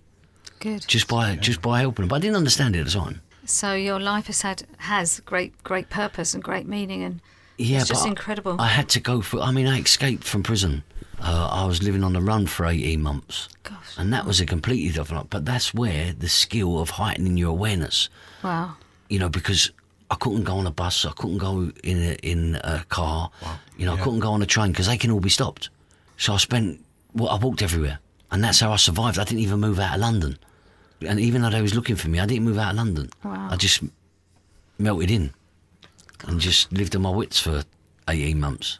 Speaker 3: Good.
Speaker 1: Just by helping them. But I didn't understand it at the time.
Speaker 3: So your life has great purpose and great meaning, and it's just incredible.
Speaker 1: I had to go through. I escaped from prison. I was living on the run for 18 months.
Speaker 3: Gosh.
Speaker 1: And that was a completely different. But that's where the skill of heightening your awareness.
Speaker 3: Wow.
Speaker 1: Because I couldn't go on a bus, I couldn't go in a car. Wow. I couldn't go on a train because they can all be stopped. So I walked everywhere, and that's how I survived. I didn't even move out of London. And even though they was looking for me, I didn't move out of London.
Speaker 3: Wow.
Speaker 1: I just melted in and just lived on my wits for 18 months.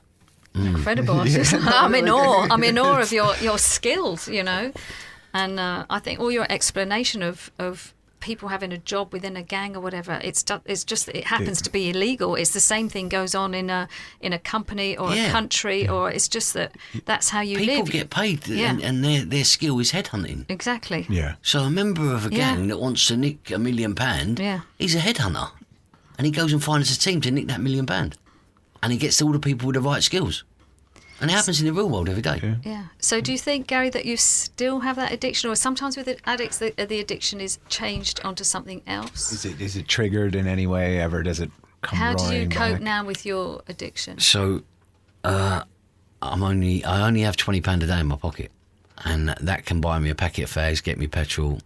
Speaker 3: Incredible. I'm in awe. I'm in awe of your skills, And I think all your explanation of people having a job within a gang or whatever, it's just that it happens to be illegal. It's the same thing goes on in a company or a country, or it's just that's how you live.
Speaker 1: People get paid, and their skill is headhunting.
Speaker 3: Exactly.
Speaker 2: Yeah.
Speaker 1: So a member of a gang that wants to nick £1 million, he's a headhunter, and he goes and finds a team to nick that £1 million, and he gets all the people with the right skills. And it happens in the real world every day.
Speaker 3: Yeah. So do you think, Gary, that you still have that addiction, or sometimes with the addicts, the addiction is changed onto something else?
Speaker 2: Is it triggered in any way ever? Does it come roaring back?
Speaker 3: How do you cope now with your addiction?
Speaker 1: So I only have £20 a day in my pocket, and that can buy me a packet of fags, get me petrol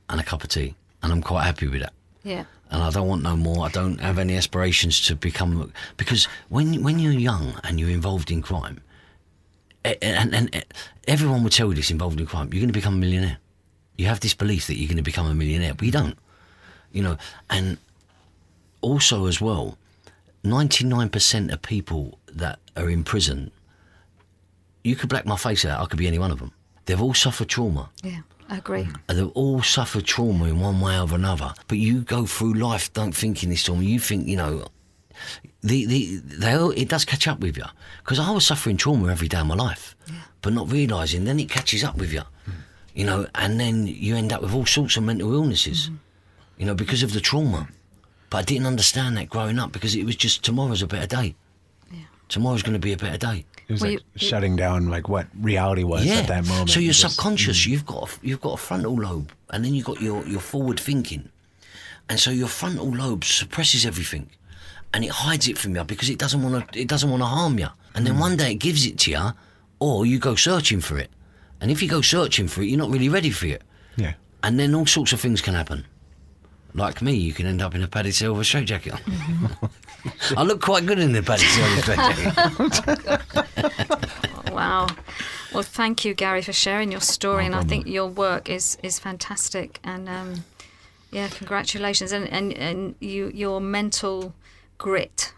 Speaker 1: and a cup of tea, and I'm quite happy with that.
Speaker 3: Yeah.
Speaker 1: And I don't want no more. I don't have any aspirations to become... Because when you're young and you're involved in crime, and everyone will tell you this, involved in crime, you're going to become a millionaire. You have this belief that you're going to become a millionaire, but you don't. And also as well, 99% of people that are in prison, you could black my face out, I could be any one of them. They've all suffered trauma.
Speaker 3: Yeah. I agree.
Speaker 1: They've all suffered trauma in one way or another. But you go through life don't thinking this trauma. You think, it does catch up with you. Because I was suffering trauma every day of my life, but not realising. Then it catches up with you, and then you end up with all sorts of mental illnesses, because of the trauma. But I didn't understand that growing up, because it was just tomorrow's a better day. Yeah. Tomorrow's going to be a better day.
Speaker 2: It was shutting down what reality was at that moment.
Speaker 1: So your subconscious, you've got a frontal lobe, and then you've got your forward thinking, and so your frontal lobe suppresses everything, and it hides it from you because it doesn't want to harm you. And then one day it gives it to you, or you go searching for it. And if you go searching for it, you're not really ready for it. Yeah. And then all sorts of things can happen. Like me, you can end up in a padded cell with a straitjacket on. Mm-hmm. I look quite good in the padded cell with a straitjacket.
Speaker 3: Wow. Well, thank you, Gary, for sharing your story. And I think your work is fantastic. And congratulations. And your mental grit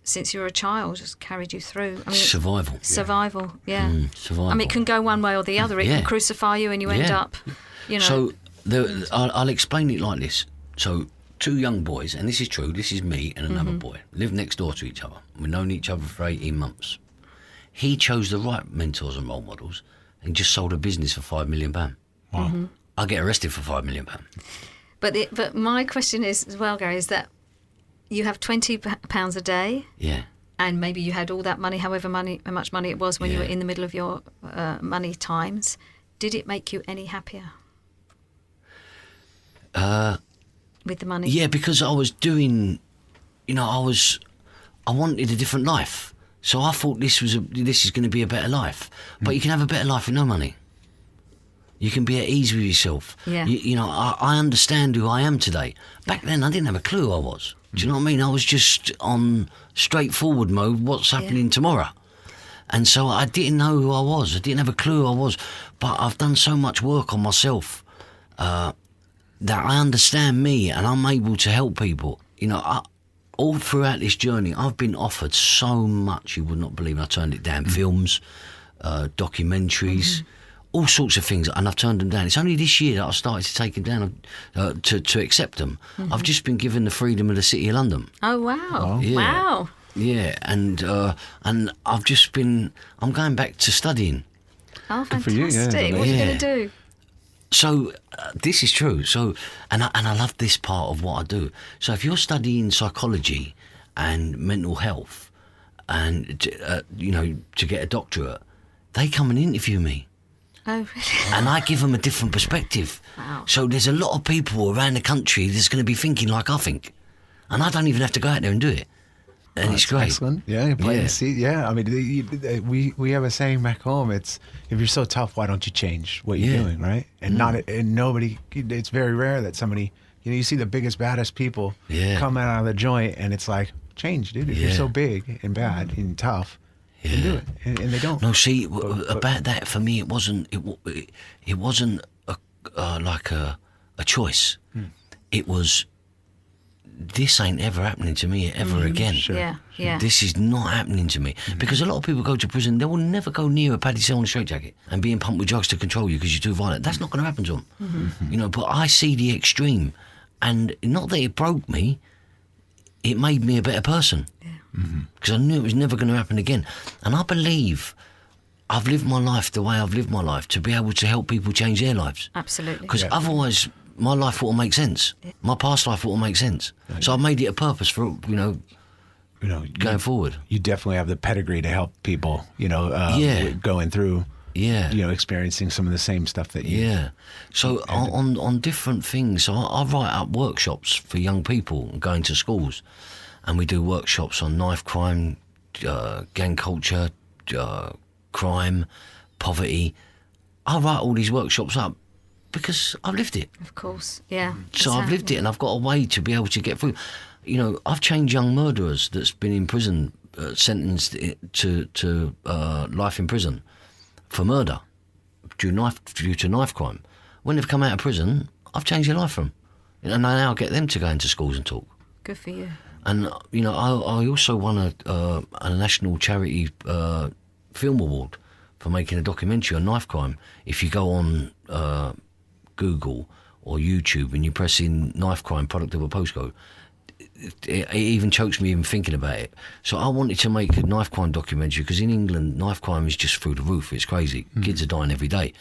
Speaker 3: since you were a child has carried you through? I mean,
Speaker 1: Survival.
Speaker 3: Survival, yeah.
Speaker 1: Survival.
Speaker 3: I mean, it can go one way or the other. It can crucify you and you end up, you know.
Speaker 1: So I'll explain it like this. So 2 young boys, and this is true, this is me and another boy, live next door to each other. We've known each other for 18 months. He chose the right mentors and role models and just sold a business for £5 million. Wow. I get arrested for £5 million.
Speaker 3: But my question is as well, Gary, is that you have £20 a day.
Speaker 1: Yeah.
Speaker 3: And maybe you had all that money, how much money it was when you were in the middle of your money times. Did it make you any happier? With the money?
Speaker 1: Yeah, because I was doing, I wanted a different life. So I thought this is going to be a better life. But you can have a better life with no money. You can be at ease with yourself.
Speaker 3: Yeah.
Speaker 1: I understand who I am today. Back then, I didn't have a clue who I was. Do you know what I mean? I was just on straightforward mode, what's happening tomorrow. And so I didn't know who I was. I didn't have a clue who I was. But I've done so much work on myself that I understand me and I'm able to help people. All throughout this journey, I've been offered so much you would not believe. I turned it down. Films, documentaries, all sorts of things, and I've turned them down. It's only this year that I've started to take them down, to accept them. I've just been given the freedom of the City of London.
Speaker 3: Oh, wow.
Speaker 1: Yeah.
Speaker 3: Wow.
Speaker 1: Yeah, and I've just been, I'm going back to studying.
Speaker 3: Oh, fantastic.
Speaker 2: for you, yeah.
Speaker 3: What are you going to do?
Speaker 1: So this is true. So, and I love this part of what I do. So if you're studying psychology and mental health, and to get a doctorate, they come and interview me.
Speaker 3: Oh, really?
Speaker 1: And I give them a different perspective.
Speaker 3: Wow.
Speaker 1: So there's a lot of people around the country that's going to be thinking like I think, and I don't even have to go out there and do it. And it's great.
Speaker 2: Excellent. Yeah, you're playing the seat. Yeah, I mean, we have a saying back home. It's, if you're so tough, why don't you change what you're doing, right? And nobody. It's very rare that somebody, you see the biggest, baddest people come out of the joint, and it's like, change, dude. If you're so big and bad and tough, then do it, and they don't.
Speaker 1: No, see, about that for me, it wasn't. It wasn't like a choice. It was. This ain't ever happening to me ever again.
Speaker 2: Sure.
Speaker 3: Yeah.
Speaker 1: This is not happening to me. Because a lot of people go to prison, they will never go near a paddy cell and a straitjacket and being pumped with drugs to control you because you're too violent. That's not going to happen to them. But I see the extreme. And not that it broke me, it made me a better person. Because I knew it was never going to happen again. And I believe I've lived my life the way I've lived my life to be able to help people change their lives.
Speaker 3: Absolutely.
Speaker 1: Because otherwise, my life wouldn't make sense. My past life wouldn't make sense. So I've made it a purpose for, going forward.
Speaker 2: You definitely have the pedigree to help people, going through, experiencing some of the same stuff that you.
Speaker 1: Yeah. So on different things, so I write up workshops for young people going to schools, and we do workshops on knife crime, gang culture, crime, poverty. I write all these workshops up because I've lived it.
Speaker 3: Of course, yeah.
Speaker 1: So I've lived it, and I've got a way to be able to get through. I've changed young murderers that's been in prison, sentenced to life in prison for murder due to knife crime. When they've come out of prison, I've changed their life for them, and I now get them to go into schools and talk.
Speaker 3: Good for you.
Speaker 1: And I also won a national charity film award for making a documentary on knife crime. If you go on Google or YouTube and you press in knife crime product of a postcode, it even chokes me even thinking about it. So I wanted to make a knife crime documentary because in England knife crime is just through the roof. It's crazy. Kids are dying every day.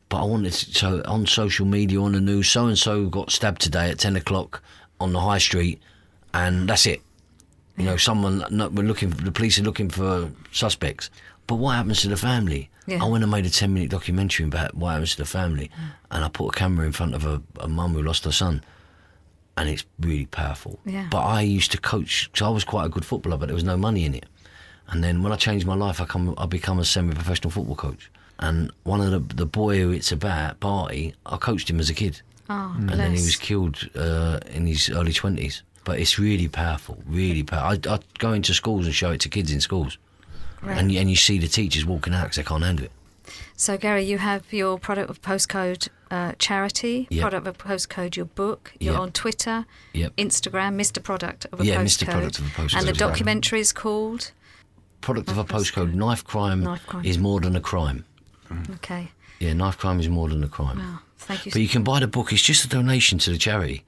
Speaker 1: But I wanted so on social media, on the news, so and so got stabbed today at 10 o'clock on the high street, and that's it. The police are looking for suspects. But what happens to the family?
Speaker 3: Yeah.
Speaker 1: I went and made a 10-minute documentary about what happens to the family, and I put a camera in front of a mum who lost her son, and it's really powerful.
Speaker 3: Yeah.
Speaker 1: But I used to coach, so I was quite a good footballer, but there was no money in it. And then when I changed my life, I become a semi-professional football coach. And one of the boy who it's about, Barty, I coached him as a kid.
Speaker 3: Oh,
Speaker 1: and then he was killed in his early 20s. But it's really powerful, really powerful. I go into schools and show it to kids in schools. Right. And you see the teachers walking out because they can't handle it.
Speaker 3: So, Gary, you have your Product of Postcode charity,
Speaker 1: Yep.
Speaker 3: Product of Postcode, your book. You're
Speaker 1: Yep.
Speaker 3: on Twitter,
Speaker 1: Yep.
Speaker 3: Instagram, Mr. Product of a
Speaker 1: Yeah,
Speaker 3: Postcode.
Speaker 1: Mr. Product of a Postcode.
Speaker 3: And the
Speaker 1: That's right.
Speaker 3: documentary is called?
Speaker 1: Product of a Postcode. Knife crime,
Speaker 3: Knife crime.
Speaker 1: is more than a crime.
Speaker 3: Okay.
Speaker 1: Yeah, knife crime is more than a crime.
Speaker 3: Wow. Thank you.
Speaker 1: But you can buy the book. It's just a donation to the charity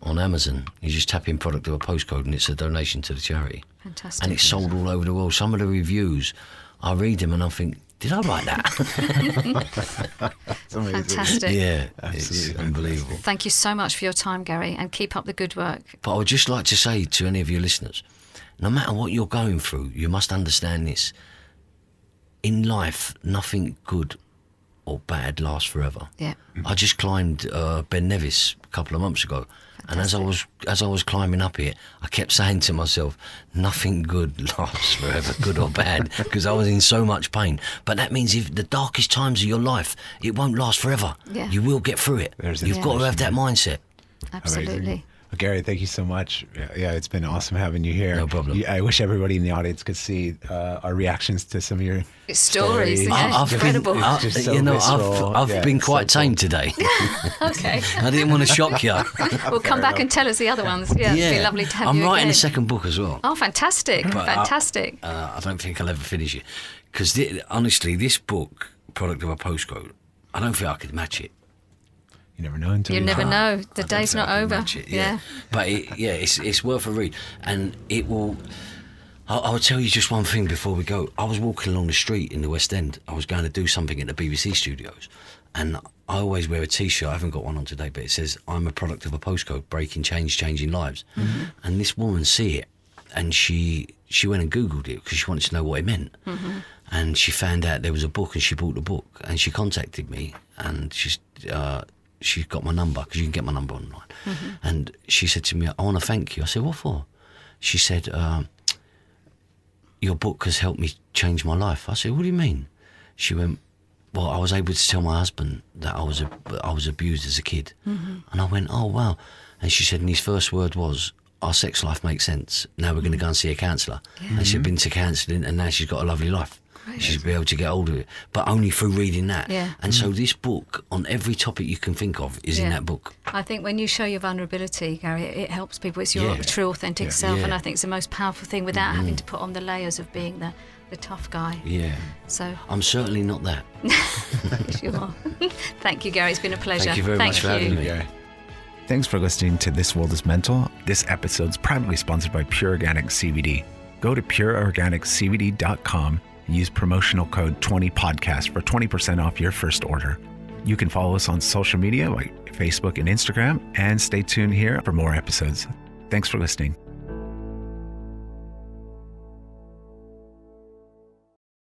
Speaker 1: on Amazon. You just tap in Product of a Postcode and it's a donation to the charity.
Speaker 3: Fantastic.
Speaker 1: And it's sold all over the world. Some of the reviews, I read them and I think, did I write that?
Speaker 2: It's amazing.
Speaker 3: Fantastic.
Speaker 1: Yeah, it's
Speaker 2: Absolutely.
Speaker 1: unbelievable.
Speaker 3: Thank you so much for your time, Gary, and keep up the good work.
Speaker 1: But I would just like to say to any of your listeners, no matter what you're going through, you must understand this. In life, nothing good or bad lasts forever.
Speaker 3: Yeah.
Speaker 1: I just climbed Ben Nevis a couple of months ago, and as I was climbing up it, I kept saying to myself, nothing good lasts forever, good or bad, because I was in so much pain. But that means if the darkest times of your life, it won't last forever.
Speaker 3: Yeah.
Speaker 1: You will get through it.
Speaker 2: There's
Speaker 1: You've got to have that mindset.
Speaker 3: Absolutely.
Speaker 2: Amazing. Well, Gary, thank you so much. Yeah, it's been awesome having you here.
Speaker 1: No problem.
Speaker 2: I wish everybody in the audience could see our reactions to some of your
Speaker 3: Stories, yeah.
Speaker 1: I've
Speaker 3: Incredible.
Speaker 1: been,
Speaker 2: It's just so
Speaker 1: you know,
Speaker 2: visceral.
Speaker 1: I've
Speaker 2: Yeah,
Speaker 1: been
Speaker 2: it's
Speaker 1: quite
Speaker 2: so
Speaker 1: tame
Speaker 2: cool.
Speaker 1: today.
Speaker 3: Okay.
Speaker 1: I didn't want to shock you.
Speaker 3: We'll come back and tell us the other ones. Yeah, it'd be lovely to have
Speaker 1: I'm
Speaker 3: you
Speaker 1: writing
Speaker 3: again.
Speaker 1: a second book as well.
Speaker 3: Oh, fantastic.
Speaker 1: But,
Speaker 3: Fantastic.
Speaker 1: I don't think I'll ever finish it. Because honestly, this book, Product of a Postcode, I don't think I could match it.
Speaker 2: You never know until
Speaker 3: You never
Speaker 1: can't.
Speaker 3: know. The
Speaker 1: I don't
Speaker 3: day's
Speaker 1: think
Speaker 3: not
Speaker 1: I can
Speaker 3: over.
Speaker 1: match it, yeah. But it's worth a read. And it will... I'll tell you just one thing before we go. I was walking along the street in the West End. I was going to do something at the BBC studios. And I always wear a T-shirt. I haven't got one on today, but it says, I'm a product of a postcode, breaking change, changing lives. Mm-hmm. And this woman see it. And she went and Googled it because she wanted to know what it meant. Mm-hmm. And she found out there was a book and she bought the book. And she contacted me and she got my number because you can get my number online. Mm-hmm. And she said to me, I want to thank you. I said, what for? She said, your book has helped me change my life. I said, what do you mean? She went, well, I was able to tell my husband that I was abused as a kid. Mm-hmm. And I went, oh, wow. And she said, and his first word was, our sex life makes sense. Now we're going to go and see a counsellor. Yeah. And she'd been to counselling and now she's got a lovely life. Great. She's be able to get hold of it, but only through reading that.
Speaker 3: Yeah.
Speaker 1: And so this book, on every topic you can think of, is in that book.
Speaker 3: I think when you show your vulnerability, Gary, it helps people. It's your true, authentic self, and I think it's the most powerful thing without having to put on the layers of being the tough guy.
Speaker 1: Yeah.
Speaker 3: So
Speaker 1: I'm certainly not that.
Speaker 3: yes, you are. Thank you, Gary. It's been a pleasure.
Speaker 1: Thank you very much for having me.
Speaker 2: Yeah. Thanks for listening to This World is Mental. This episode's proudly sponsored by Pure Organic CBD. Go to pureorganiccbd.com and use promotional code 20podcast for 20% off your first order. You can follow us on social media like Facebook and Instagram, and stay tuned here for more episodes. Thanks for listening.